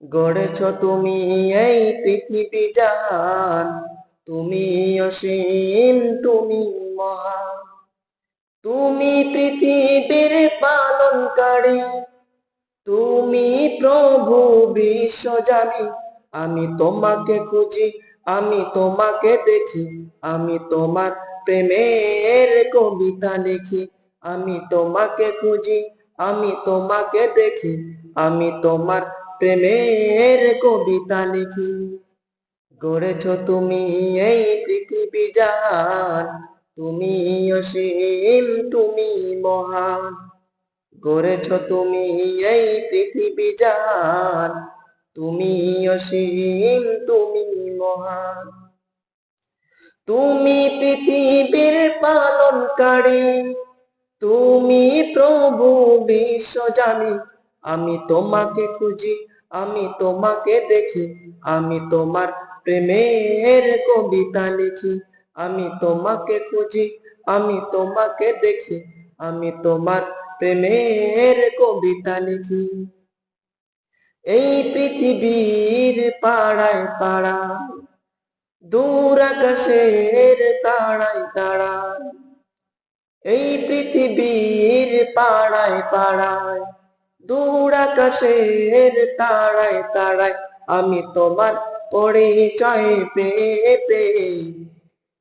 গড়েছ তুমি এই পৃথিবী জাহান, তুমি অসীম, তুমি মহান। তুমি পৃথিবীর পালনকারী, তুমি প্রভু বিশ্বজানি। আমি তোমাকে খুঁজি, আমি তোমাকে দেখি, আমি তোমার প্রেমের কবিতা লিখি। আমি তোমাকে খুঁজি, আমি তোমাকে দেখি, আমি তোমার প্রেমের কবিতা লিখি। গড়েছ তুমি এই পৃথিবী জাহান, তুমি অসীম, তুমি মহান। গড়েছ তুমি এই পৃথিবী জাহান, তুমি অসীম, তুমি মহান। তুমি পৃথিবীর পালনকারী, তুমি প্রভু বিশ্বজানি। আমি তোমাকে খুঁজি, আমি তোমাকে দেখি, আমি তোমার প্রেমের কবিতা লিখি। আমি তোমাকে খুঁজি, আমি তোমাকে দেখি, আমি তোমার প্রেমের কবিতা লিখি। এই পৃথিবীর পাড়ায় পাড়ায়, দূর আকাশের তারায় তারায়, এই পৃথিবীর পাড়ায় পাড়ায়, দূর আকাশের তারায় তারায়, আমি তোমার পরিচয় পেয়ে পেয়ে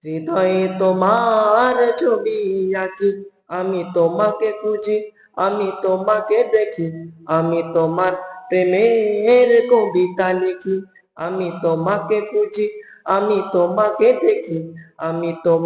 হৃদয়ে তোমার ছবি আঁকি। আমি তোমাকে খুঁজি, আমি তোমাকে দেখি, আমি তোমার প্রেমের কবিতা লিখি। আমি তোমাকে খুঁজি, আমি তোমাকে দেখি, আমি তোমার